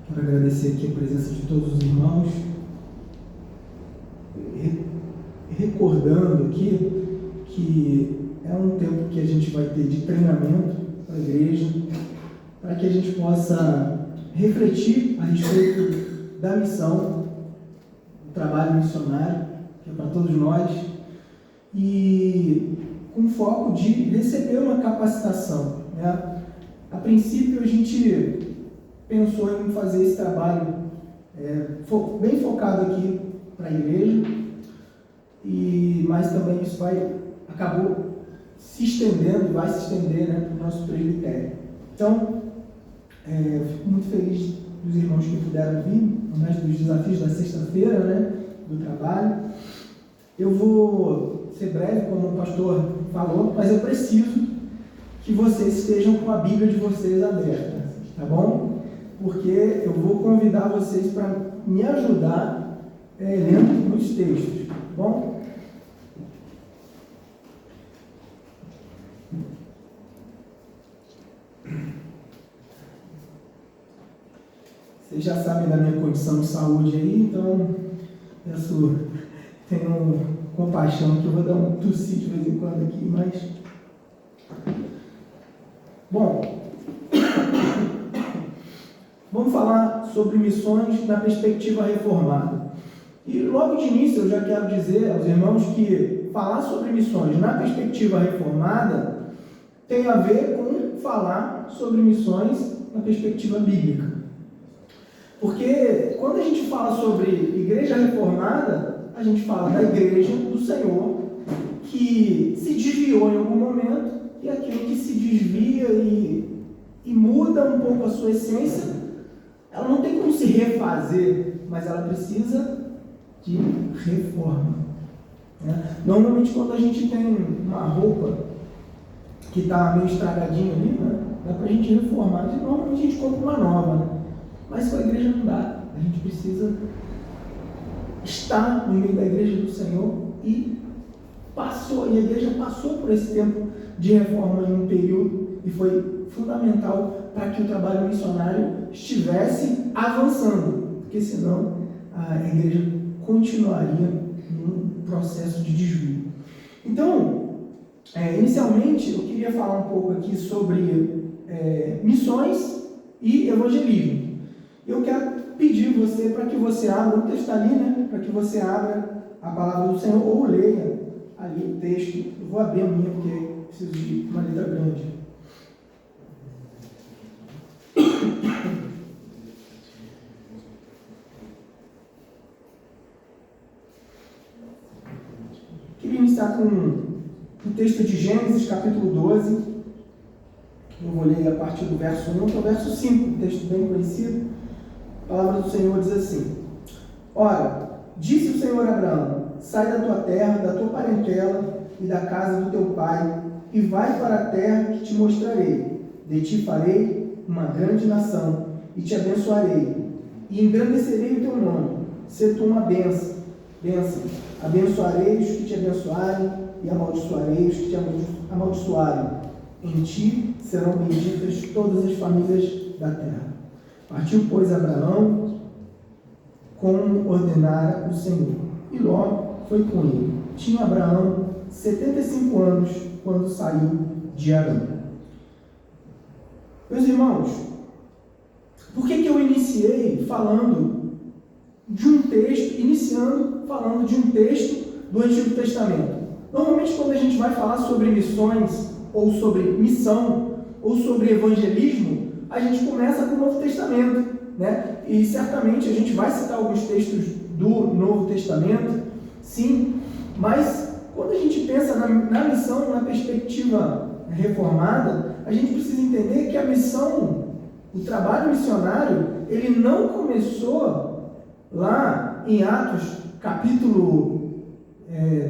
Quero agradecer aqui a presença de todos os irmãos, recordando aqui que é um tempo que a gente vai ter de treinamento para a igreja, para que a gente possa refletir a respeito da missão, do trabalho missionário, que é para todos nós, e com foco de receber uma capacitação, né? A princípio, a gente pensou em fazer esse trabalho bem focado aqui para a igreja, mas também isso acabou se estendendo, vai se estender, né, para o nosso presbitério. Então, eu fico muito feliz dos irmãos que puderam vir, mais dos desafios da sexta-feira, né, do trabalho. Eu vou ser breve, como o pastor falou, mas eu preciso que vocês estejam com a Bíblia de vocês aberta, tá bom? Porque eu vou convidar vocês para me ajudar lendo os textos, tá bom? Vocês já sabem da minha condição de saúde aí, então tenham compaixão que eu vou dar um tossir de vez em quando aqui, mas... Bom, vamos falar sobre missões na perspectiva reformada. E logo de início eu já quero dizer aos irmãos que falar sobre missões na perspectiva reformada tem a ver com falar sobre missões na perspectiva bíblica. Porque quando a gente fala sobre igreja reformada, a gente fala da igreja do Senhor que se desviou em algum momento, e aquilo que se desvia e muda um pouco a sua essência, ela não tem como se refazer, mas ela precisa de reforma, né? Normalmente quando a gente tem uma roupa que está meio estragadinha ali, né, dá para a gente reformar, e normalmente a gente compra uma nova, né? Mas com a igreja não dá, a gente precisa estar no meio da igreja do Senhor, e a igreja passou por esse tempo de reforma em um período, e foi fundamental para que o trabalho missionário estivesse avançando, porque senão a igreja continuaria num processo de desvio. Então, inicialmente eu queria falar um pouco aqui sobre missões e evangelismo. Eu quero pedir você para que você abra, o texto está ali, né? Para que você abra a palavra do Senhor ou leia ali o texto. Eu vou abrir a minha porque preciso de uma letra grande. Queria iniciar com o texto de Gênesis, capítulo 12. Eu vou ler a partir do verso 1 até o verso 5, um texto bem conhecido. A palavra do Senhor diz assim: Ora, disse o Senhor a Abraão: sai da tua terra, da tua parentela e da casa do teu pai, e vai para a terra que te mostrarei. De ti farei uma grande nação, e te abençoarei, e engrandecerei o teu nome. Sê tu uma bênção. Abençoarei os que te abençoarem, e amaldiçoarei os que te amaldiçoarem. Em ti serão benditas todas as famílias da terra. Partiu, pois, Abraão, como ordenara o Senhor, e Ló foi com ele. Tinha Abraão 75 anos quando saiu de Harã. Meus irmãos, por que eu iniciei falando de um texto, falando de um texto do Antigo Testamento? Normalmente, quando a gente vai falar sobre missões, ou sobre missão, ou sobre evangelismo, a gente começa com o Novo Testamento, né? E certamente a gente vai citar alguns textos do Novo Testamento, sim, mas quando a gente pensa na missão, na perspectiva reformada, a gente precisa entender que a missão, o trabalho missionário, ele não começou lá em Atos, capítulo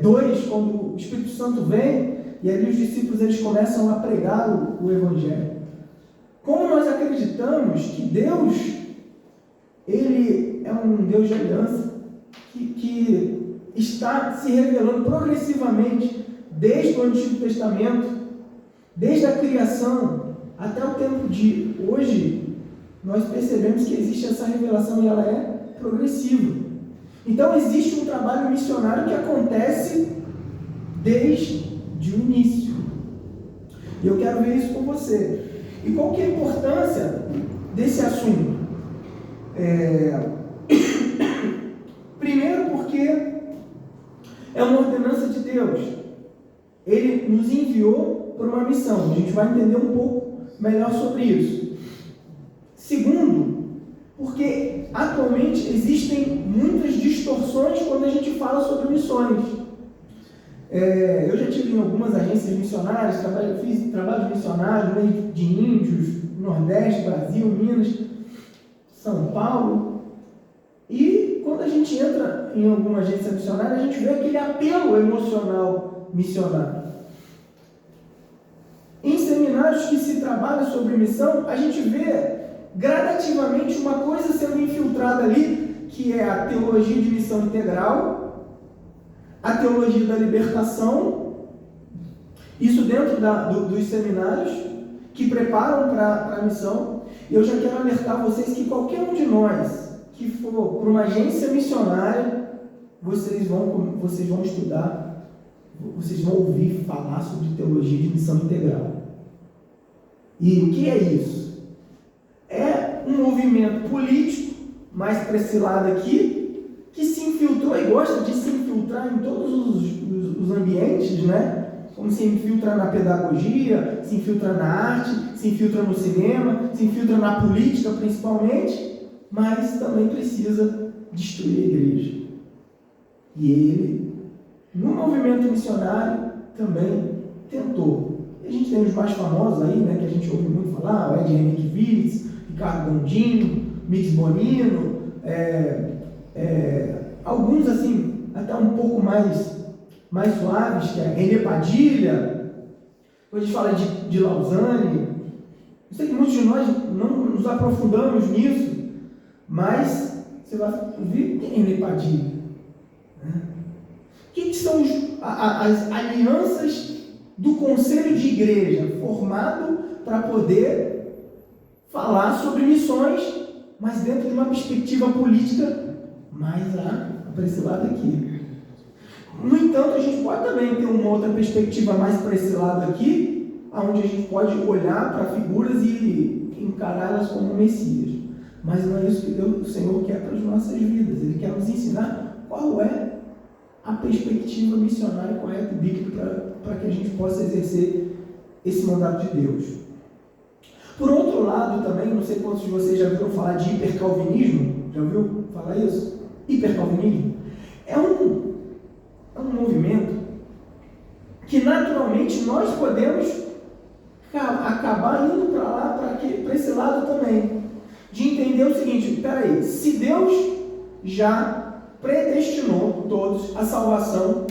2, quando o Espírito Santo vem, e ali os discípulos eles começam a pregar o Evangelho. Como nós acreditamos que Deus, Ele é um Deus de aliança, que está se revelando progressivamente desde o Antigo Testamento, desde a criação até o tempo de hoje, nós percebemos que existe essa revelação e ela é progressiva. Então existe um trabalho missionário que acontece desde o início. E eu quero ver isso com você. E qual que é a importância desse assunto? Primeiro porque é uma ordenança de Deus. Ele nos enviou por uma missão. A gente vai entender um pouco melhor sobre isso. Segundo, porque atualmente existem muitas distorções quando a gente fala sobre missões. Eu já estive em algumas agências missionárias, fiz trabalho de missionário no meio de índios, Nordeste, Brasil, Minas, São Paulo. E quando a gente entra em alguma agência missionária, a gente vê aquele apelo emocional missionário. Em seminários que se trabalha sobre missão, a gente vê gradativamente uma coisa sendo infiltrada ali, que é a teologia de missão integral, a teologia da libertação, isso dentro dos seminários que preparam para a missão. E eu já quero alertar vocês que qualquer um de nós que for para uma agência missionária, vocês vão estudar, vocês vão ouvir falar sobre teologia de missão integral. E o que é isso? É um movimento político, mais para esse lado aqui, que se infiltrou e gosta de se infiltrar em todos os ambientes, né? Como se infiltra na pedagogia, se infiltra na arte, se infiltra no cinema, se infiltra na política principalmente, mas também precisa destruir a igreja. E ele, no movimento missionário, também tentou. A gente tem os mais famosos aí, né, que a gente ouve muito falar, o Ed Henrique, Ricardo Gondino, Mix Bonino, alguns assim, até um pouco mais suaves, que é René Padilha. Quando a gente fala de Lausanne, eu sei que muitos de nós não nos aprofundamos nisso, mas você vai ouvir quem é René Padilha, né? O que são as alianças do conselho de igreja, formado para poder falar sobre missões, mas dentro de uma perspectiva política mais para esse lado aqui. No entanto, a gente pode também ter uma outra perspectiva mais para esse lado aqui, onde a gente pode olhar para figuras e encará-las como Messias. Mas não é isso que o Senhor quer para as nossas vidas. Ele quer nos ensinar qual é a perspectiva missionária correta e bíblica para que a gente possa exercer esse mandato de Deus. Por outro lado também, não sei quantos de vocês já viram falar de hipercalvinismo. Já ouviu falar isso? Hipercalvinismo é um movimento que naturalmente nós podemos acabar indo para lá, para esse lado também, de entender o seguinte: peraí, se Deus já predestinou todos à salvação,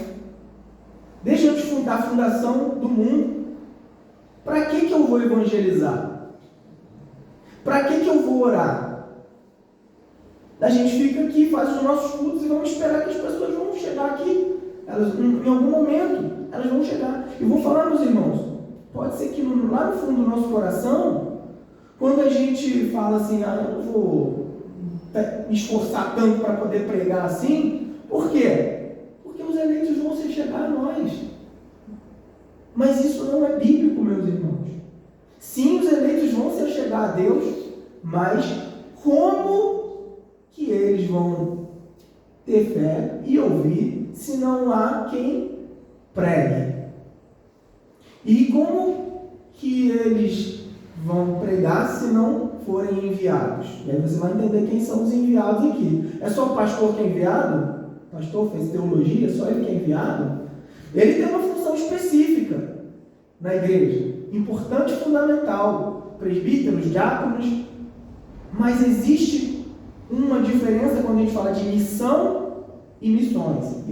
desde antes da fundação do mundo, para que eu vou evangelizar? Para que eu vou orar? A gente fica aqui, faz os nossos cultos e vamos esperar que as pessoas vão chegar aqui. Elas, em algum momento, elas vão chegar. E vou falar, meus irmãos, pode ser que lá no fundo do nosso coração, quando a gente fala assim, eu não vou me esforçar tanto para poder pregar assim, por quê? Porque os eleitos vão se chegar a nós. Mas isso não é bíblico, meus irmãos. Sim, os eleitos vão se chegar a Deus, mas como que eles vão ter fé e ouvir se não há quem pregue? E como que eles vão pregar se não forem enviados? E aí você vai entender quem são os enviados aqui. É só o pastor que é enviado? O pastor fez teologia, só ele que é enviado? Ele tem uma função específica na igreja, importante e fundamental. Presbíteros, diáconos. Mas existe uma diferença quando a gente fala de missão e missões.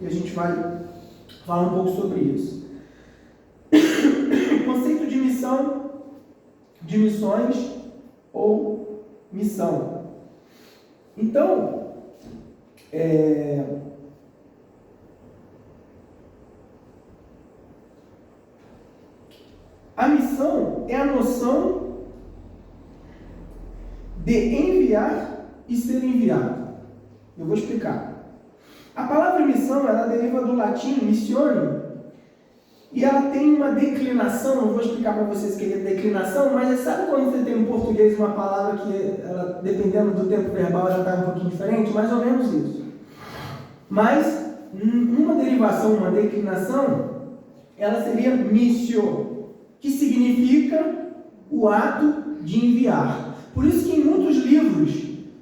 E a gente vai falar um pouco sobre isso. O conceito de missão, de missões ou missão. Então, a missão é a noção de enviar e ser enviado. Eu vou explicar. A palavra missão, ela deriva do latim missione, e ela tem uma declinação. Não vou explicar para vocês o que é declinação, mas sabe quando você tem em português uma palavra que, ela, dependendo do tempo verbal, ela está um pouquinho diferente? Mais ou menos isso. Mas, uma derivação, uma declinação, ela seria missio, que significa o ato de enviar. Por isso que em muitos livros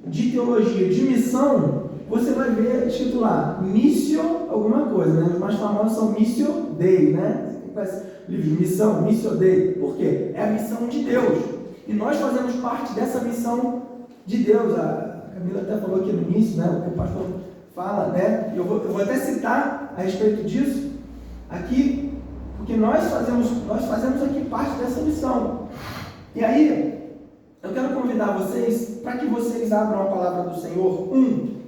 de teologia de missão, você vai ver escrito lá, missio alguma coisa, né? Os mais famosos são missio Dei, né? Livros de missão, missio Dei. Por quê? É a missão de Deus. E nós fazemos parte dessa missão de Deus. A Camila até falou aqui no início, né? O que o pastor fala, né? Eu vou até citar a respeito disso aqui, porque nós fazemos aqui parte dessa missão. E aí, eu quero convidar vocês para que vocês abram a palavra do Senhor,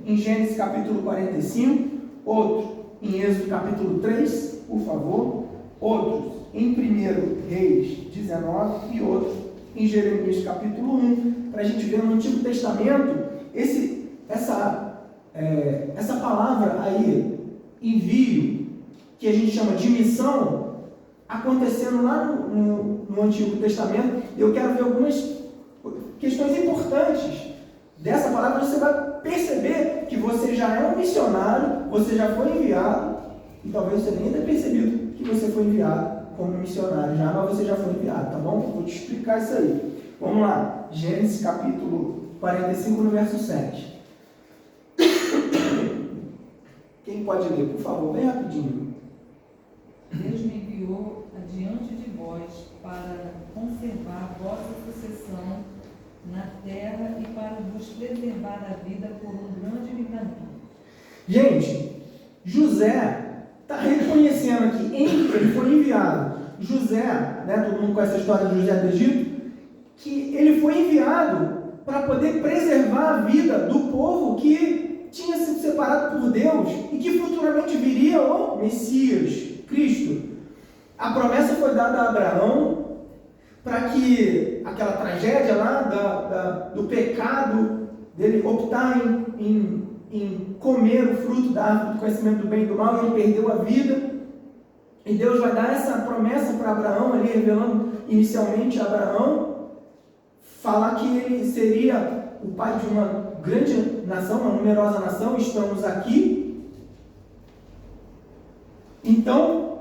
em Gênesis capítulo 45, outro em Êxodo capítulo 3, por favor, outros em 1 Reis 19 e outros em Jeremias capítulo 1, para a gente ver no Antigo Testamento essa palavra aí, envio, que a gente chama de missão, acontecendo lá no Antigo Testamento. Eu quero ver algumas questões importantes dessa palavra. Você vai perceber que você já é um missionário, você já foi enviado, e talvez você nem tenha percebido que você foi enviado como missionário já, mas você já foi enviado, tá bom? Vou te explicar isso aí. Vamos lá, Gênesis capítulo 45, no verso 7. Quem pode ler, por favor, bem rapidinho. Deus me enviou adiante de vós para conservar vossa sucessão na terra e para vos preservar a vida por um grande livramento. Gente, José está reconhecendo aqui, ele foi enviado. José, né, todo mundo conhece a história de José do Egito, que ele foi enviado para poder preservar a vida do povo que tinha sido separado por Deus e que futuramente viria o Messias, Cristo. A promessa foi dada a Abraão para que aquela tragédia lá do pecado, dele optar em comer o fruto da árvore do conhecimento do bem e do mal, e ele perdeu a vida. E Deus vai dar essa promessa para Abraão, ali revelando inicialmente a Abraão, falar que ele seria o pai de uma grande nação, uma numerosa nação. Estamos aqui. Então,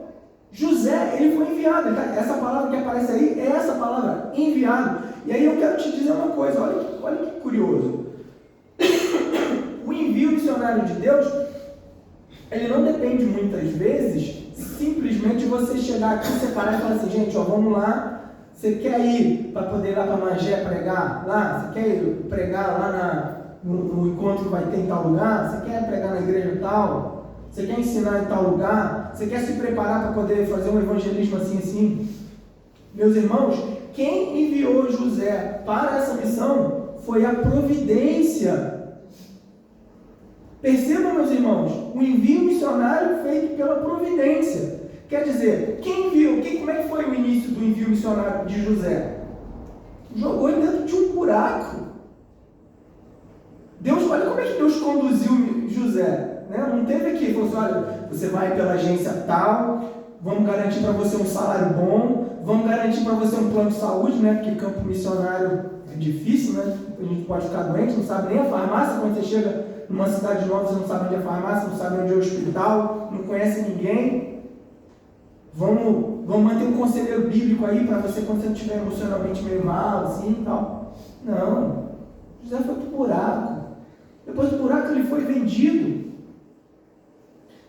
José, ele foi enviado. Essa palavra que aparece aí é essa palavra, enviado. E aí eu quero te dizer uma coisa, olha que curioso. O envio missionário de Deus, ele não depende muitas vezes simplesmente de você chegar aqui, separar e falar assim, gente, ó, vamos lá. Você quer ir para poder ir lá para Magé pregar lá? Você quer ir pregar lá no encontro que vai ter em tal lugar? Você quer pregar na igreja tal? Você quer ensinar em tal lugar? Você quer se preparar para poder fazer um evangelismo assim? Meus irmãos, quem enviou José para essa missão foi a providência. Percebam, meus irmãos, o envio missionário feito pela providência. Quer dizer, quem viu? Como é que foi o início do envio missionário de José? Jogou ele dentro de um buraco. Deus, olha como é que Deus conduziu José. Né? Não teve aqui, falou assim, olha, você vai pela agência tal, vamos garantir para você um salário bom, vamos garantir para você um plano de saúde, né? Porque campo missionário é difícil, né? A gente pode ficar doente, não sabe nem a farmácia. Quando você chega numa cidade nova, você não sabe onde é a farmácia, não sabe onde é o hospital, não conhece ninguém. Vamos manter um conselheiro bíblico aí para você quando você estiver emocionalmente meio mal, assim e tal. Não. José foi pro buraco. Depois do buraco ele foi vendido.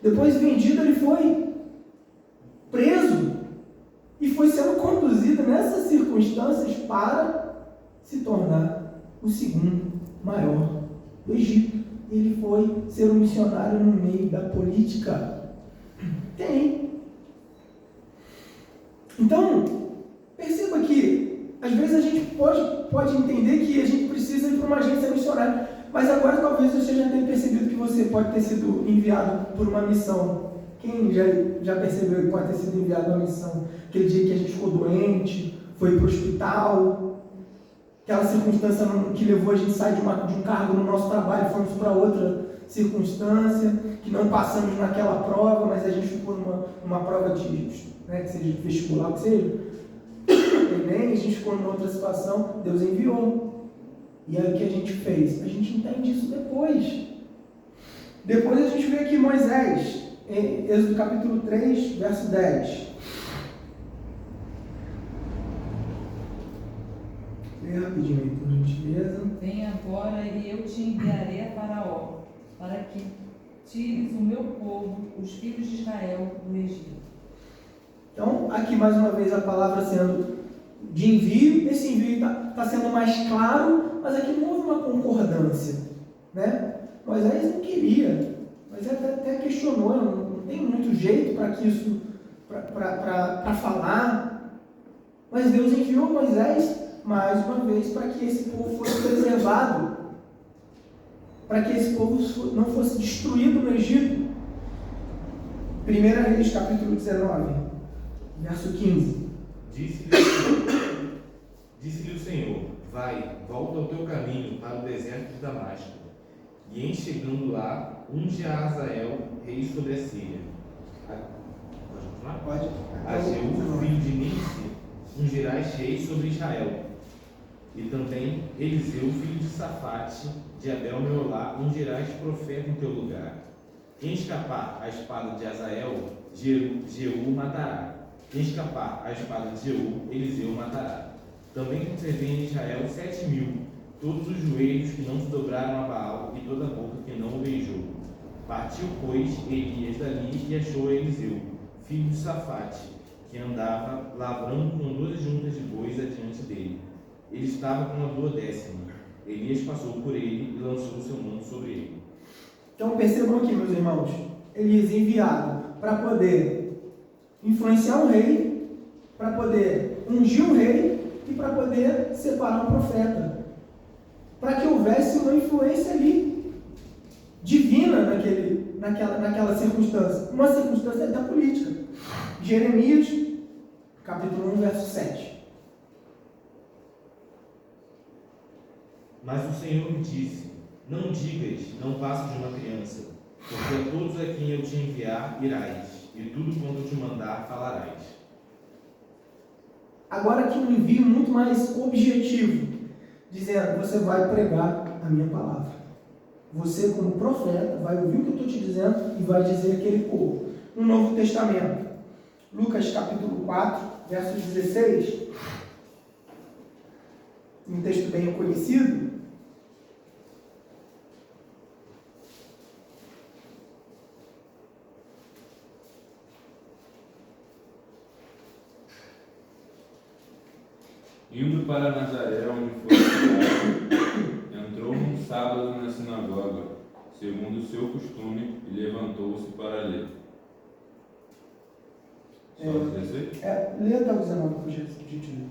Depois de vendido ele foi preso. E foi sendo conduzido nessas circunstâncias para se tornar o segundo maior do Egito. Ele foi ser um missionário no meio da política. Tem. Então, perceba que às vezes a gente pode entender que a gente precisa ir para uma agência missionária, mas agora talvez você já tenha percebido que você pode ter sido enviado por uma missão. Quem já percebeu que pode ter sido enviado a uma missão? Aquele dia que a gente ficou doente, foi para o hospital. aquela circunstância que levou a gente a sair de um cargo no nosso trabalho e fomos para outra circunstância, que não passamos naquela prova, mas a gente ficou numa prova que seja vestibular, que seja, Enem, a gente ficou numa outra situação, Deus enviou. E aí o que a gente fez? A gente entende isso depois. Depois a gente vê aqui Moisés, em Êxodo capítulo 3, verso 10. Lê rapidinho aí, por gentileza. Vem agora e eu te enviarei a Faraó, para que tires o meu povo, os filhos de Israel, do Egito. Então, aqui mais uma vez a palavra sendo de envio. Esse envio está sendo mais claro, mas aqui não houve uma concordância, né? Moisés não queria, Moisés até questionou, não tem muito jeito para que isso, para falar, mas Deus enviou Moisés mais uma vez para que esse povo fosse preservado, para que esse povo não fosse destruído no Egito. 1 Reis capítulo 19, verso 15. Disse-lhe o Senhor: vai, volta ao teu caminho para o deserto de Damasco, e em chegando lá, unge a Azael, rei sobre a Síria. Pode continuar? Pode. A Jeú, filho de Nimsi, ungirás rei sobre Israel. E também Eliseu, filho de Safate, de Abel-Meolá, ungirás profeta em teu lugar. Quem escapar à espada de Azael, Jeú matará. Quem escapar à espada de Jeú, Eliseu matará. Também conservei em Israel 7.000, todos os joelhos que não se dobraram a Baal e toda a boca que não o beijou. Partiu, pois, Elias dali e achou Eliseu, filho de Safate, que andava lavrando com 12 juntas de bois adiante dele. Ele estava com a 12ª. Elias passou por ele e lançou o seu manto sobre ele. Então percebam aqui, meus irmãos, Elias enviado para poder influenciar um rei, para poder ungir um rei e para poder separar um profeta, para que houvesse uma influência ali divina naquela circunstância, uma circunstância da política. Jeremias capítulo 1, verso 7. Mas o Senhor me disse: não digas, não passo de uma criança, porque a todos a quem eu te enviar irás, e tudo quanto eu te mandar falarás. Agora aqui um envio muito mais objetivo, dizendo: você vai pregar a minha palavra. Você, como profeta, vai ouvir o que eu estou te dizendo e vai dizer àquele povo. No Novo Testamento, Lucas capítulo 4, verso 16, um texto bem conhecido. Indo para Nazaré, onde foi criado, entrou num sábado na sinagoga, segundo o seu costume, e levantou-se para ler. Só 16? Lê até o 19, por gentileza.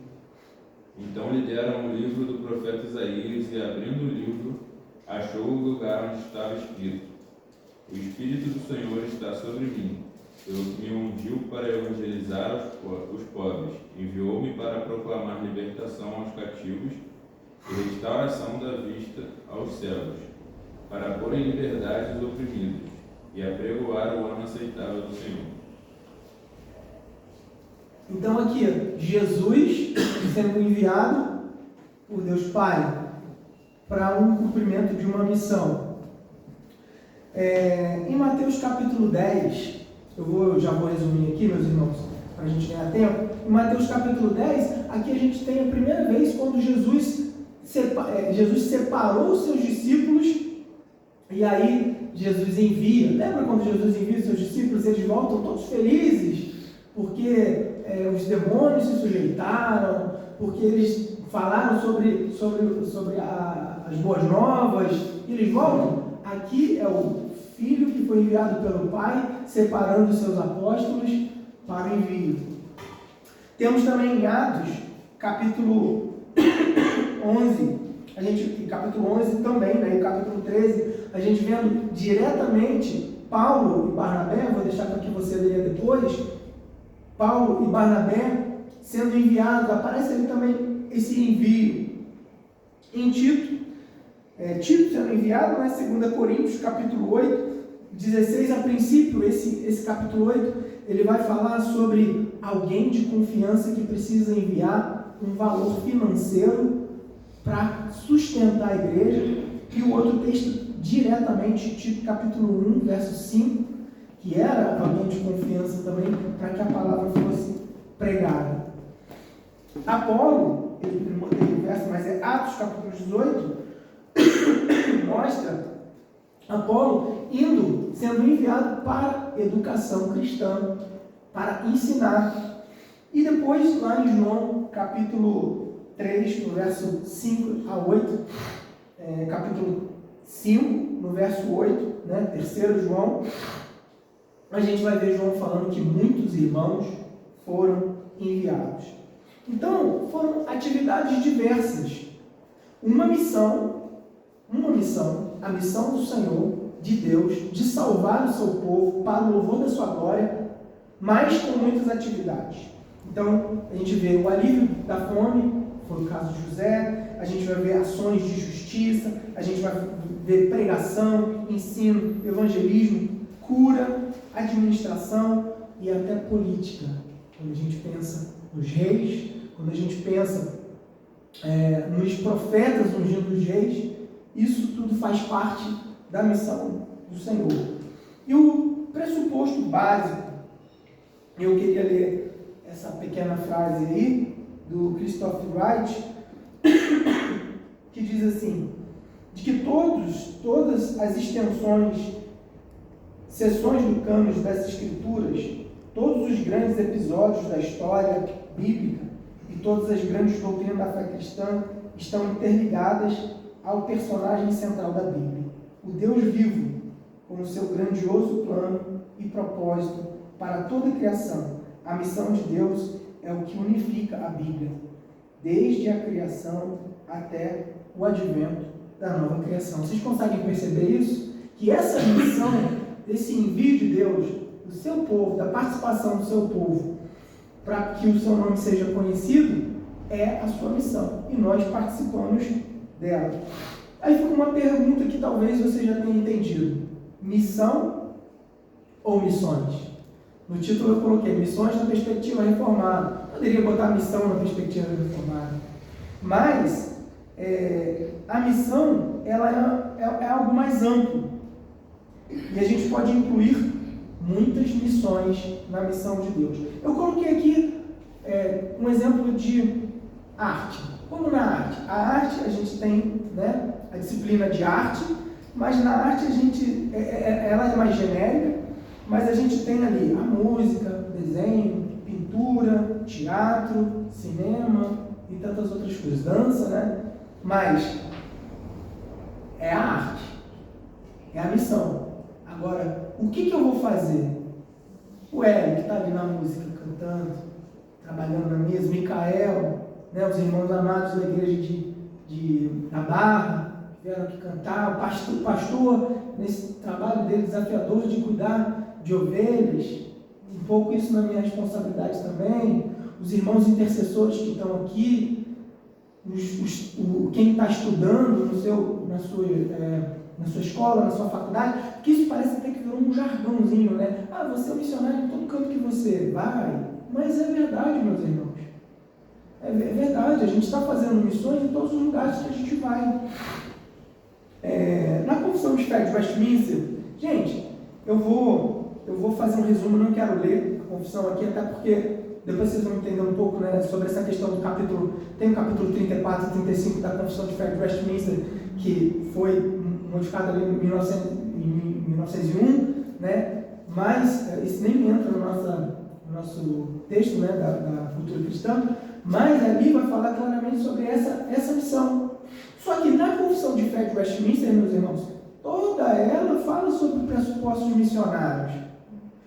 Então lhe deram o livro do profeta Isaías, e abrindo o livro, achou o lugar onde estava escrito: o Espírito do Senhor está sobre mim, pelo que me ungiu para evangelizar os pobres, enviou-me para proclamar libertação aos cativos e restauração da vista aos cegos, para pôr em liberdade os oprimidos e apregoar o ano aceitável do Senhor. Então aqui, Jesus sendo enviado por Deus Pai para um cumprimento de uma missão. Em Mateus capítulo 10, eu já vou resumir aqui, meus irmãos, para a gente ganhar tempo. Em Mateus capítulo 10, aqui a gente tem a primeira vez quando Jesus separou os seus discípulos e aí Jesus envia. Lembra quando Jesus envia os seus discípulos? Eles voltam todos felizes porque os demônios se sujeitaram, porque eles falaram sobre as boas novas, e eles voltam. Aqui é o Filho que foi enviado pelo Pai, separando os seus apóstolos para o envio. Temos também em Atos, capítulo 11, capítulo 11 também, né, e capítulo 13, a gente vendo diretamente Paulo e Barnabé, vou deixar para que você leia depois, Paulo e Barnabé sendo enviados, aparece ali também esse envio. em Tito, Tito sendo enviado, né? 2 Coríntios, capítulo 8, 16, a princípio, esse capítulo 8, ele vai falar sobre alguém de confiança que precisa enviar um valor financeiro para sustentar a igreja, e o outro texto diretamente, Tito capítulo 1, verso 5, que era alguém de confiança também, para que a palavra fosse pregada. Apolo, ele não botei o verso, mas é Atos capítulo 18, mostra Apolo sendo enviado para educação cristã, para ensinar. E depois, lá em João, capítulo 3, no verso 5 a 8, capítulo 5, no verso 8, né, 3 João, a gente vai ver João falando que muitos irmãos foram enviados. Então, foram atividades diversas. Uma missão, a missão do Senhor, de Deus, de salvar o seu povo para o louvor da sua glória, mas com muitas atividades. Então, a gente vê o alívio da fome, foi o caso de José, a gente vai ver ações de justiça, a gente vai ver pregação, ensino, evangelismo, cura, administração e até política. Quando a gente pensa nos reis, quando a gente pensa nos profetas ungindo os reis, isso tudo faz parte da missão do Senhor. E o pressuposto básico, eu queria ler essa pequena frase aí, do Christoph Wright, que diz assim, de que todas as seções do cânon das Escrituras, todos os grandes episódios da história bíblica e todas as grandes doutrinas da fé cristã estão interligadas ao personagem central da Bíblia, o Deus vivo, com o seu grandioso plano e propósito para toda a criação. A missão de Deus é o que unifica a Bíblia, desde a criação até o advento da nova criação. Vocês conseguem perceber isso? Que essa missão, esse envio de Deus, do seu povo, da participação do seu povo, para que o seu nome seja conhecido, é a sua missão. E nós participamos dela. Aí fica uma pergunta que talvez você já tenha entendido. Missão ou missões? No título eu coloquei missões na perspectiva reformada. Poderia botar missão na perspectiva reformada. Mas a missão ela é algo mais amplo. E a gente pode incluir muitas missões na missão de Deus. Eu coloquei aqui um exemplo de arte. Como na arte? A arte a gente tem, né, a disciplina de arte, mas na arte ela é mais genérica, mas a gente tem ali a música, desenho, pintura, teatro, cinema e tantas outras coisas, dança, né? Mas é a arte, é a missão. Agora, o que eu vou fazer? O Hélio, que está ali na música, cantando, trabalhando na mesa, Micael, né, os irmãos amados da igreja da Barra, que vieram aqui cantar, o pastor, nesse trabalho dele desafiador de cuidar de ovelhas, um pouco isso na minha responsabilidade também, os irmãos intercessores que estão aqui, quem está estudando na sua escola, na sua faculdade, porque isso parece até que virou um jargãozinho, né? Ah, você é um missionário em todo canto que você vai, mas é verdade, meus irmãos. É verdade, a gente está fazendo missões em todos os lugares que a gente vai. Na Confissão de Fé de Westminster, gente, eu vou fazer um resumo, não quero ler a confissão aqui, até porque depois vocês vão entender um pouco, né, sobre essa questão do capítulo, tem o capítulo 34 e 35 da Confissão de Fé de Westminster, que foi modificado ali em 1901, né, mas isso nem entra no nosso texto, né, da cultura cristã, mas ali vai falar claramente sobre essa missão. Só que na Confissão de Fé de Westminster, meus irmãos, toda ela fala sobre pressupostos missionários.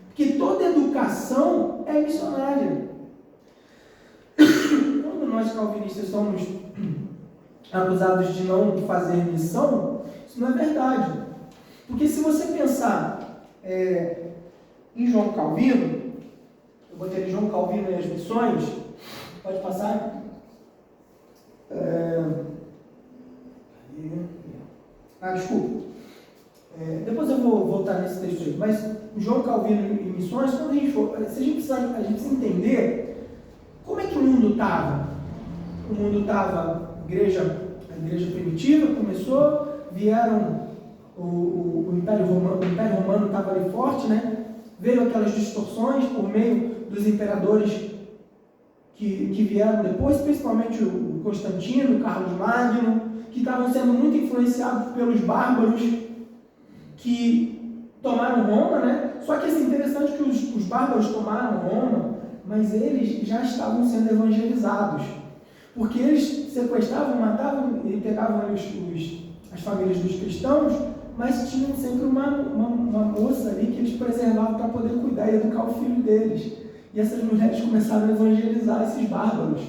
Porque toda educação é missionária. Quando nós calvinistas somos acusados de não fazer missão, isso não é verdade. Porque se você pensar em João Calvino, eu botei João Calvino e as missões, pode passar? Desculpa. Depois eu vou voltar nesse texto aí. Mas João Calvino e Missões, quando a gente for, a gente precisa entender como é que o mundo estava. O mundo estava, a igreja primitiva começou, vieram o Império Romano estava ali forte, né? Veio aquelas distorções por meio dos imperadores que vieram depois, principalmente o Constantino, o Carlos Magno, que estavam sendo muito influenciados pelos bárbaros que tomaram Roma, né? Só que é interessante que os bárbaros tomaram Roma, mas eles já estavam sendo evangelizados, porque eles sequestravam, matavam e pegavam as famílias dos cristãos, mas tinham sempre uma moça ali que eles preservavam para poder cuidar e educar o filho deles. E essas mulheres começaram a evangelizar esses bárbaros.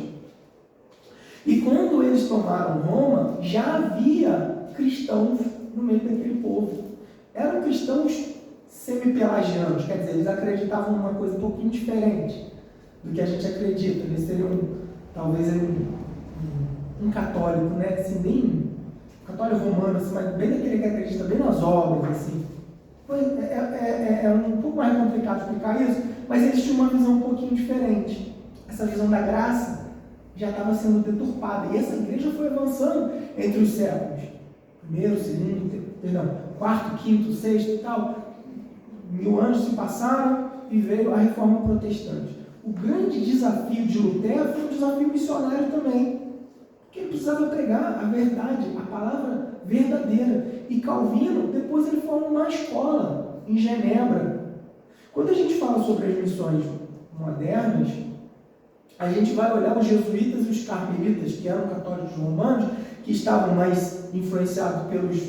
E quando eles tomaram Roma, já havia cristãos no meio daquele povo. Eram cristãos semi-pelagianos, quer dizer, eles acreditavam numa coisa um pouquinho diferente do que a gente acredita. Eles seriam, talvez, um católico, né? Assim, bem católico romano, assim, mas bem daquele que acredita bem nas obras, assim. É um pouco mais complicado explicar isso, mas eles tinham uma visão um pouquinho diferente. Essa visão da graça já estava sendo deturpada, e essa igreja foi avançando entre os séculos. Primeiro, segundo, quarto, quinto, sexto e tal. 1000 anos se passaram e veio a reforma protestante. O grande desafio de Lutero foi um desafio missionário também, porque ele precisava pregar a verdade, a palavra verdadeira. E Calvino, depois ele formou uma escola em Genebra. Quando a gente fala sobre as missões modernas, a gente vai olhar os jesuítas e os carmelitas, que eram católicos romanos, que estavam mais influenciados pelos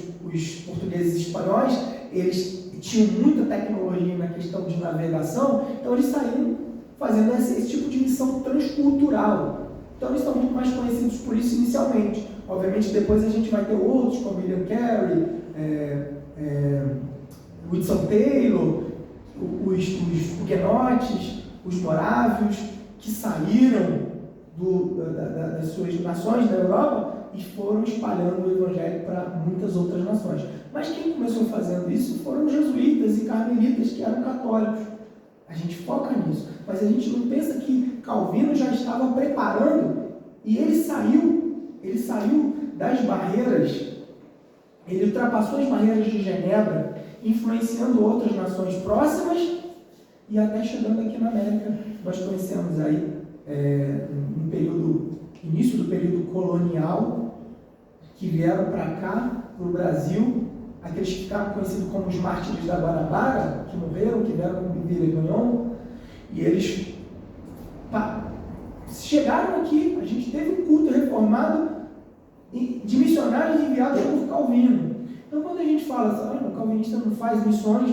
portugueses e espanhóis. Eles tinham muita tecnologia na questão de navegação, então eles saíram fazendo esse tipo de missão transcultural. Então eles estão muito mais conhecidos por isso inicialmente. Obviamente depois a gente vai ter outros, como William Carey, Hudson Taylor, os huguenotes, os morávios, que saíram das suas nações da Europa e foram espalhando o evangelho para muitas outras nações. Mas quem começou fazendo isso foram os jesuítas e carmelitas, que eram católicos. A gente foca nisso, mas a gente não pensa que Calvino já estava preparando, e ele saiu das barreiras, ele ultrapassou as barreiras de Genebra, influenciando outras nações próximas e até chegando aqui na América. Nós conhecemos aí início do período colonial, que vieram para cá, para o Brasil, aqueles que ficaram conhecidos como os mártires da Guanabara, que morreram, que vieram com Bíblia e Ganhon, e eles chegaram aqui. A gente teve um culto reformado de missionários enviados por Calvino. Então, quando a gente fala assim, o calvinista não faz missões,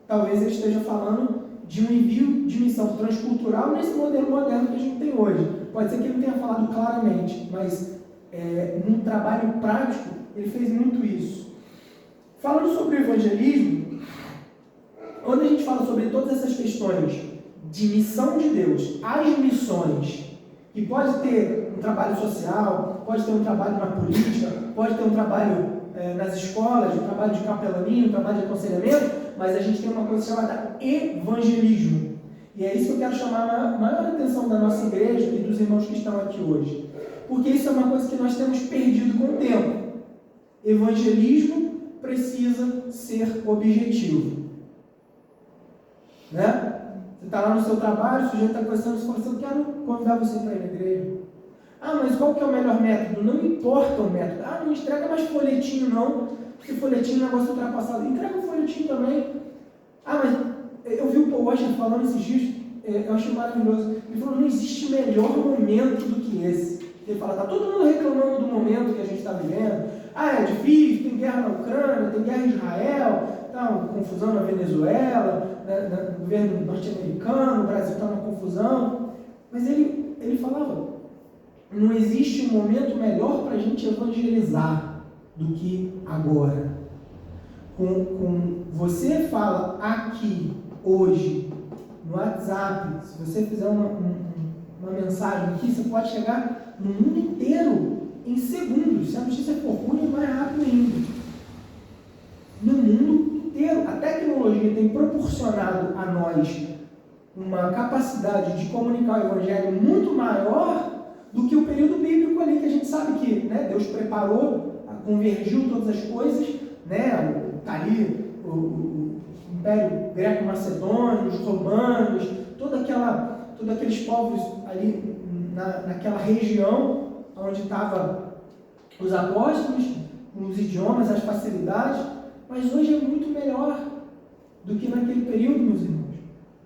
talvez ele esteja falando de um envio de missão transcultural nesse modelo moderno que a gente tem hoje. Pode ser que ele não tenha falado claramente, mas num trabalho prático, ele fez muito isso. Falando sobre o evangelismo, quando a gente fala sobre todas essas questões de missão de Deus, as missões, que pode ter um trabalho social, pode ter um trabalho na política, pode ter um trabalho nas escolas, um trabalho de capelania, um trabalho de aconselhamento, mas a gente tem uma coisa chamada evangelismo. E é isso que eu quero chamar a maior atenção da nossa igreja e dos irmãos que estão aqui hoje. Porque isso é uma coisa que nós temos perdido com o tempo. Evangelismo precisa ser objetivo. Né? Você está lá no seu trabalho, o sujeito está conversando, você fala assim, eu quero convidar você para ir na igreja. Ah, mas qual que é o melhor método? Não importa o método. Ah, não entrega mais folhetinho não, porque folhetinho é um negócio ultrapassado. Entrega um folhetinho também. Ah, mas eu vi o Paul Washer falando esses dias, eu achei maravilhoso. Ele falou, não existe melhor momento do que esse. Ele fala, está todo mundo reclamando do momento que a gente está vivendo. Ah, é difícil, tem guerra na Ucrânia, tem guerra em Israel, tá, confusão na Venezuela, no governo norte-americano, o Brasil está numa confusão. Mas ele falava, não existe um momento melhor para a gente evangelizar do que agora. Você fala aqui, hoje, no WhatsApp, se você fizer uma mensagem aqui, você pode chegar no mundo inteiro em segundos. Se a notícia for ruim, é mais rápido ainda. No mundo inteiro. A tecnologia tem proporcionado a nós uma capacidade de comunicar o Evangelho muito maior do que o período bíblico ali, que a gente sabe que, né, Deus preparou, convergiu todas as coisas, né, tá ali o Império Greco-Macedônio, os romanos, todos aqueles povos ali naquela região onde estavam os apóstolos, os idiomas, as facilidades, mas hoje é muito melhor do que naquele período, meus irmãos.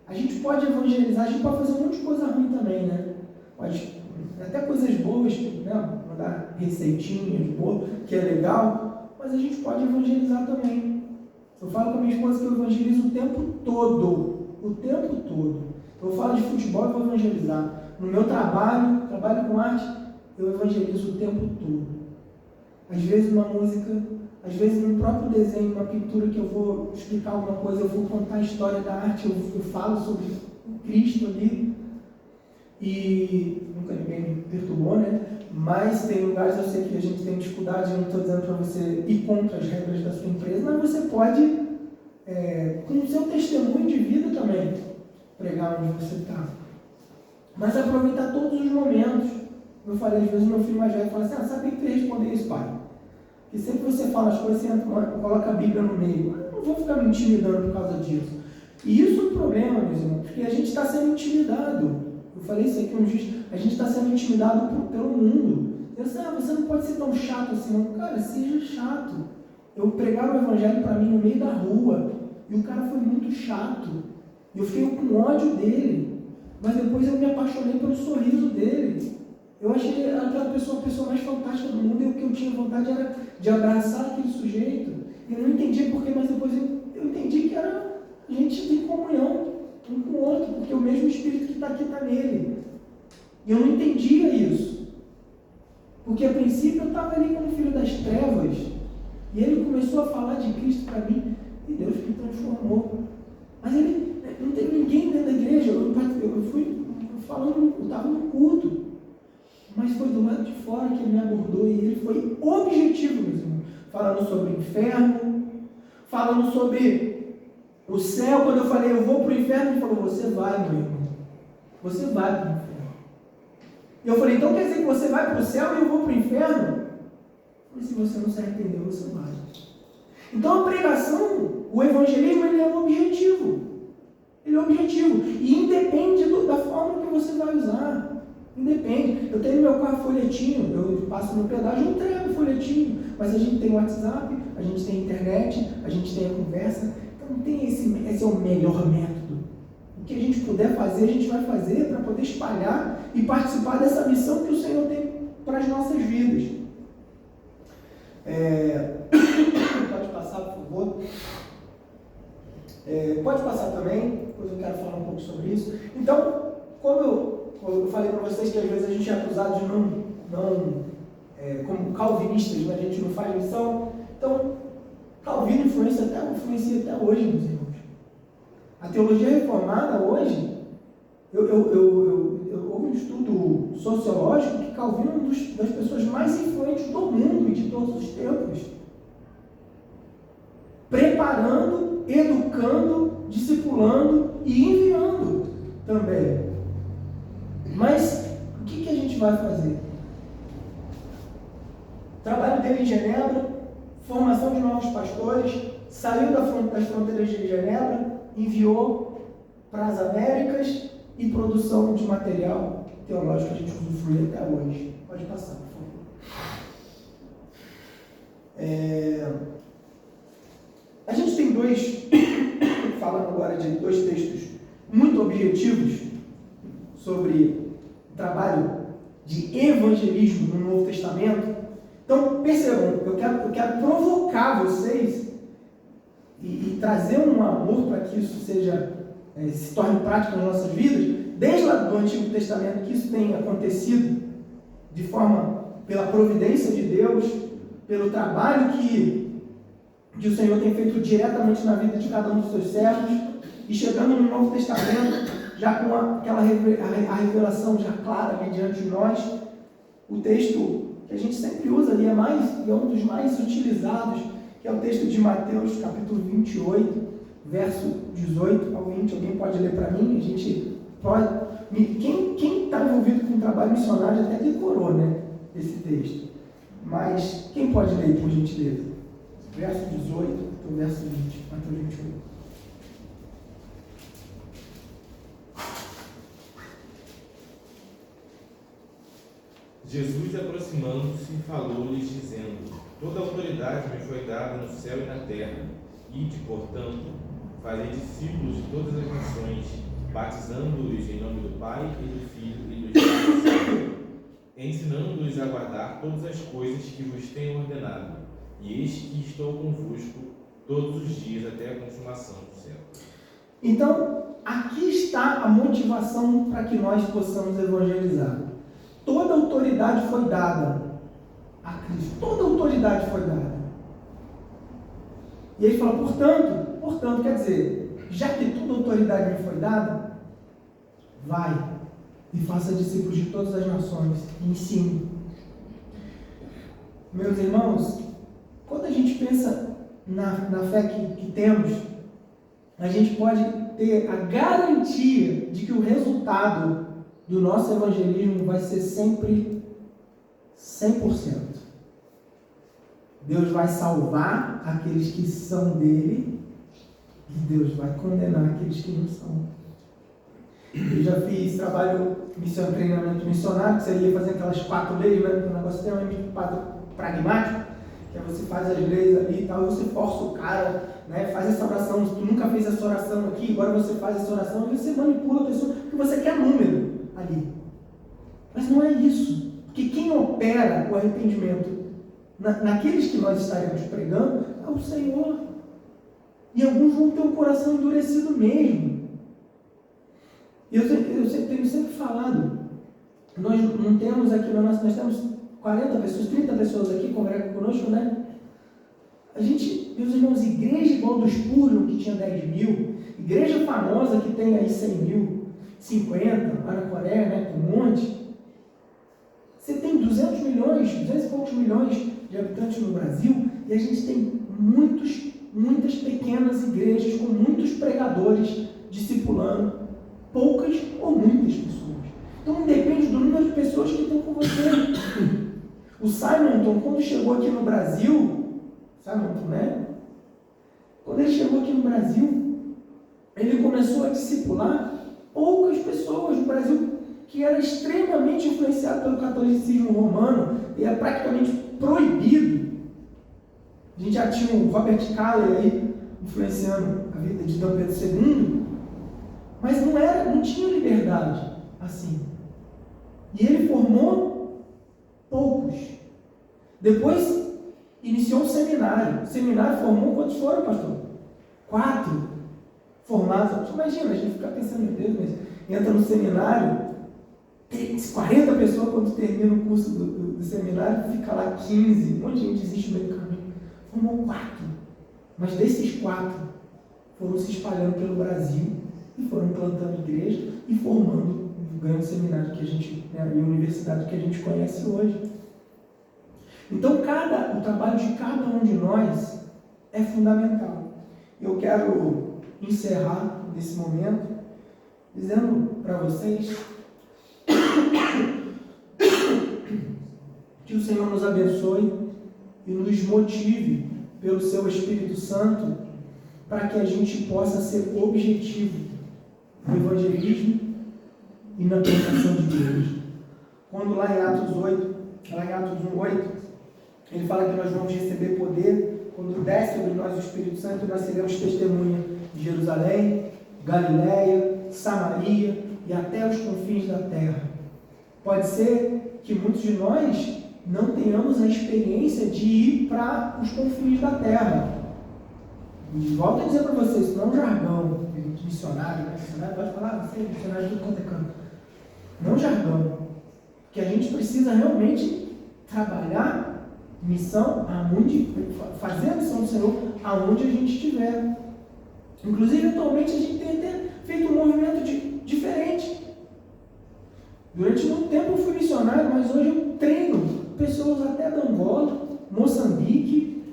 A gente pode evangelizar, a gente pode fazer um monte de coisa ruim também, né? Pode, até coisas boas, né? Mandar receitinhas boas, que é legal, mas a gente pode evangelizar também. Eu falo com a minha esposa que eu evangelizo o tempo todo. O tempo todo. Eu falo de futebol, eu vou evangelizar. No meu trabalho com arte, eu evangelizo o tempo todo. Às vezes uma música, às vezes no próprio desenho, uma pintura que eu vou explicar alguma coisa, eu vou contar a história da arte, eu falo sobre o Cristo ali. E nunca ninguém me perturbou, né? Mas tem lugares, eu sei que a gente tem dificuldade, eu não estou dizendo para você ir contra as regras da sua empresa, mas você pode, com o seu testemunho de vida também, pregar onde você está. Mas aproveitar todos os momentos. Eu falei, às vezes meu filho mais velho fala assim, sabe o que você responder isso, pai? Porque sempre você fala as coisas, você coloca a Bíblia no meio. Eu não vou ficar me intimidando por causa disso. E isso é um problema, meus irmãos, porque a gente está sendo intimidado. Eu falei isso aqui um dia, a gente está sendo intimidado pelo mundo. Eu disse, você não pode ser tão chato assim, não. Cara, seja chato. Eu pregava o evangelho para mim no meio da rua, e o cara foi muito chato. Eu fiquei com ódio dele, mas depois eu me apaixonei pelo sorriso dele. Eu achei aquela pessoa a pessoa mais fantástica do mundo, e o que eu tinha vontade era de abraçar aquele sujeito. Eu não entendia porquê, mas depois eu entendi que era a gente tem comunhão um com o outro, porque o mesmo Espírito que está aqui está nele. E eu não entendia isso. Porque a princípio eu estava ali como filho das trevas, e ele começou a falar de Cristo para mim, e Deus me transformou. Mas ele não teve ninguém dentro da igreja, eu fui falando, eu estava no culto, mas foi do lado de fora que ele me abordou, e ele foi objetivo, meus irmãos, falando sobre o inferno, falando sobre o céu. Quando eu falei, eu vou para o inferno, ele falou, você vai, meu irmão. Você vai para o inferno. E eu falei, então quer dizer que você vai para o céu e eu vou para o inferno? Eu falei, se você não se arrependeu, você vai. Então a pregação, o evangelismo, ele é um objetivo. Ele é um objetivo. E independe da forma que você vai usar. Independe. Eu tenho no meu carro folhetinho, eu passo no pedágio, eu entrego folhetinho. Mas a gente tem o WhatsApp, a gente tem a internet, a gente tem a conversa. Não tem esse é o melhor método. O que a gente puder fazer, a gente vai fazer para poder espalhar e participar dessa missão que o Senhor tem para as nossas vidas. Pode passar, por favor. Pode passar também, depois eu quero falar um pouco sobre isso. Então, como eu falei para vocês que às vezes a gente é acusado de como calvinistas, né? A gente não faz missão. Então, Calvino influencia até hoje, meus irmãos. A teologia reformada hoje, houve um estudo sociológico que Calvino é uma das pessoas mais influentes do mundo e de todos os tempos. Preparando, educando, discipulando e enviando também. Mas o que a gente vai fazer? Trabalho dele em Genebra, formação de novos pastores, saiu das fronteiras de Genebra, enviou para as Américas e produção de material teológico que a gente usufrui até hoje. Pode passar, por favor. A gente tem falando agora de dois textos muito objetivos sobre o trabalho de evangelismo no Novo Testamento. Então, percebam, eu quero provocar vocês e trazer um amor para que isso se torne prático nas nossas vidas, desde lá do Antigo Testamento, que isso tenha acontecido de forma, pela providência de Deus, pelo trabalho que o Senhor tem feito diretamente na vida de cada um dos seus servos, e chegando no Novo Testamento, já com a revelação já clara ali diante de nós. O texto que a gente sempre usa e é um dos mais utilizados, que é o texto de Mateus, capítulo 28, verso 18 ao 20. Alguém pode ler para mim? A gente pode. Quem está envolvido com o trabalho missionário até decorou, né, esse texto. Mas quem pode ler, por gentileza? Verso 18 ao verso 20, Mateus 28. Jesus, aproximando-se, falou-lhes, dizendo: Toda autoridade me foi dada no céu e na terra. Ide, portanto, fazei discípulos de todas as nações, batizando-os em nome do Pai e do Filho e do Espírito Santo, ensinando-os a guardar todas as coisas que vos tenho ordenado. E eis que estou convosco todos os dias até a consumação do século. Então, aqui está a motivação para que nós possamos evangelizar. Toda autoridade foi dada a Cristo. Toda autoridade foi dada. E ele fala, portanto, quer dizer, já que toda autoridade me foi dada, vai e faça discípulos de todas as nações e ensine. Meus irmãos, quando a gente pensa na fé que temos, a gente pode ter a garantia de que o resultado do nosso evangelismo vai ser sempre 100%. Deus vai salvar aqueles que são dele e Deus vai condenar aqueles que não são. Eu já fiz trabalho, treinamento missionário, que você ia fazer aquelas 4 leis, né? Um negócio extremamente pragmático, que é você faz as leis ali e tal, e você força o cara, né? Faz essa oração. Se tu nunca fez essa oração aqui, agora você faz essa oração e você manipula a pessoa, porque você quer número ali. Mas não é isso. Porque quem opera o arrependimento naqueles que nós estaremos pregando é o Senhor. E alguns vão ter um coração endurecido mesmo. Eu tenho sempre falado, nós não temos aqui, nós temos 40 pessoas, 30 pessoas aqui congregam conosco, né? A gente, meus irmãos, igreja igual do Spurgeon, que tinha 10 mil, igreja famosa que tem aí 100 mil, 50, lá na Coreia, né, com um monte. Você tem 200 e poucos milhões de habitantes no Brasil, e a gente tem muitas pequenas igrejas com muitos pregadores discipulando poucas ou muitas pessoas. Então depende do número de pessoas que estão com você. O Simonton, quando chegou aqui no Brasil, Simonton, né? Quando ele chegou aqui no Brasil, ele começou a discipular poucas pessoas no Brasil, que era extremamente influenciado pelo catolicismo romano e era praticamente proibido. A gente já tinha o Robert Caller aí influenciando a vida de Dom Pedro II, mas não tinha liberdade assim. E ele formou poucos. Depois iniciou um seminário. O seminário formou quantos foram, pastor? 4 formados. Imagina, a gente fica pensando, meu Deus, mas entra no seminário, tem 40 pessoas quando termina o curso do seminário, fica lá 15, um monte de gente desiste no meio do caminho. Formou 4. Mas desses 4 foram se espalhando pelo Brasil e foram plantando igreja e formando o grande seminário que a gente, né, e a universidade que a gente conhece hoje. Então, o trabalho de cada um de nós é fundamental. Eu quero encerrar nesse momento dizendo para vocês que o Senhor nos abençoe e nos motive pelo seu Espírito Santo para que a gente possa ser objetivo no evangelismo e na plantação de igrejas. Quando lá em Atos 1:8, ele fala que nós vamos receber poder quando desce sobre nós o Espírito Santo e nós seremos testemunha de Jerusalém, Galiléia, Samaria e até os confins da terra. Pode ser que muitos de nós não tenhamos a experiência de ir para os confins da terra. E volto a dizer para vocês, isso não é um jargão de missionário, né? Missionário pode falar, você é missionário de tudo quanto é canto. Não é um jargão. Porque a gente precisa realmente trabalhar missão aonde, fazer a missão do Senhor aonde a gente estiver. Inclusive, atualmente a gente tem até feito um movimento diferente. Durante muito tempo eu fui missionário, mas hoje eu treino pessoas até da Angola, Moçambique,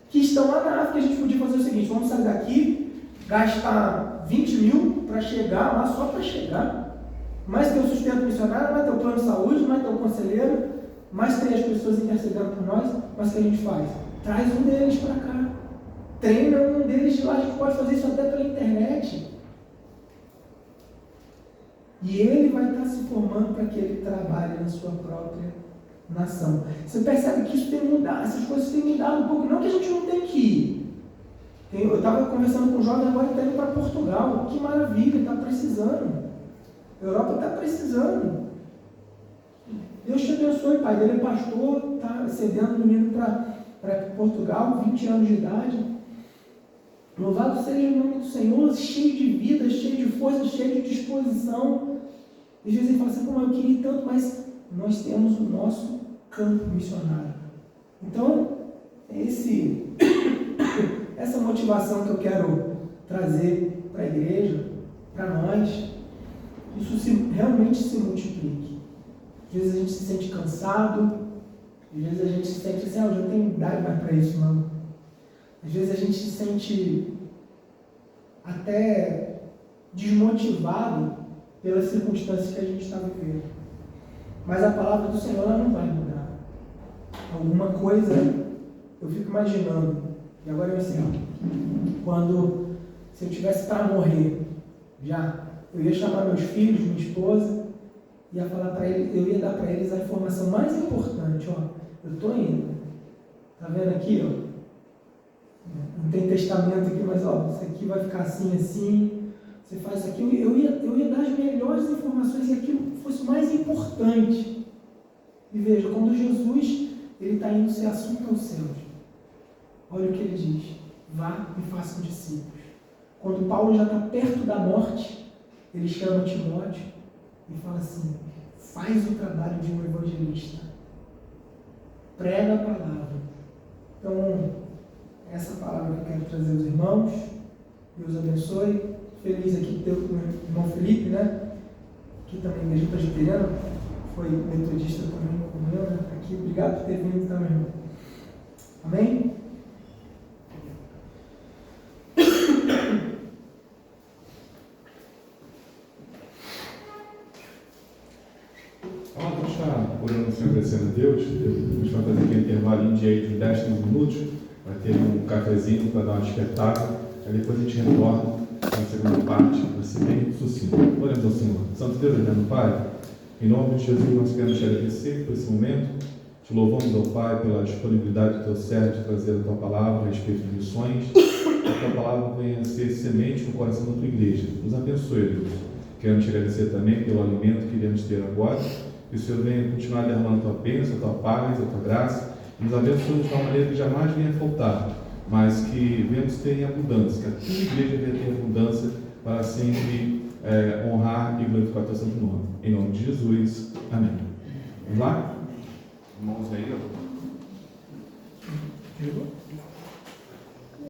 que estão lá na África. A gente podia fazer o seguinte: vamos sair daqui, gastar 20 mil para chegar lá, só para chegar, mais ter o sustento missionário, mais ter o plano de saúde, mais ter o conselheiro, mais ter as pessoas intercedendo por nós. Mas o que a gente faz? Traz um deles para cá, treina um deles de lá. A gente pode fazer isso até pela internet. E ele vai estar se formando para que ele trabalhe na sua própria nação. Você percebe que isso tem mudado, essas coisas têm mudado um pouco. Não que a gente não tem que ir. Eu estava conversando com um jovem agora, está indo para Portugal. Que maravilha, está precisando. A Europa está precisando. Deus te abençoe, pai. Ele é pastor, está cedendo o menino para Portugal, 20 anos de idade. Louvado seja o nome do Senhor, cheio de vida, cheio de força, cheio de disposição. E às vezes ele fala assim: como eu queria tanto, mas nós temos o nosso campo missionário. Então, essa motivação que eu quero trazer para a igreja, para nós, isso realmente se multiplique. Às vezes a gente se sente cansado, às vezes a gente se sente assim: eu já tenho idade mais para isso, não. Às vezes a gente se sente até desmotivado pelas circunstâncias que a gente está vivendo. Mas a palavra do Senhor, ela não vai mudar. Alguma coisa, eu fico imaginando, e agora eu encerro, se eu tivesse para morrer, eu ia chamar meus filhos, minha esposa, ia falar para eles, eu ia dar para eles a informação mais importante: eu estou indo. Está vendo aqui, não tem testamento aqui, mas isso aqui vai ficar assim, assim, você faz aquilo. Eu ia dar as melhores informações e aquilo fosse o mais importante. E veja, quando Jesus está indo ser assunto aos céus, olha o que ele diz: vá e faça discípulos. Quando Paulo já está perto da morte, ele chama Timóteo e fala assim: faz o trabalho de um evangelista, prega a palavra. Então, essa palavra que eu quero trazer aos irmãos. Deus abençoe. Feliz aqui de ter o meu irmão Felipe, que também é igreja presbiteriana, foi metodista também como eu, aqui. Obrigado por ter vindo também, irmão. Amém? Vamos estar orando o Senhor, agradecendo a Deus. A gente vai fazer aqui um intervalinho de aí de 10, 15 minutos. Vai ter um cafezinho para dar uma despertada. Aí depois a gente retorna na segunda parte. Vai ser bem sucinto. Oremos ao Senhor. Santo Deus, eterno Pai, em nome de Jesus, nós queremos te agradecer por esse momento. Te louvamos, ó Pai, pela disponibilidade do teu servo de trazer a tua palavra a respeito de missões. Que a tua palavra venha a ser semente no coração da tua igreja. Nos abençoe, Deus. Queremos te agradecer também pelo alimento que iremos ter agora. Que o Senhor venha continuar derramando a tua bênção, a tua paz, a tua graça. E nos abençoe de tal maneira que jamais venha faltar, mas que venhamos ter em abundância, que a tua igreja venha ter abundância para sempre honrar e glorificar o teu santo nome. Em nome de Jesus. Amém. Vamos lá? Irmãos aí, ó.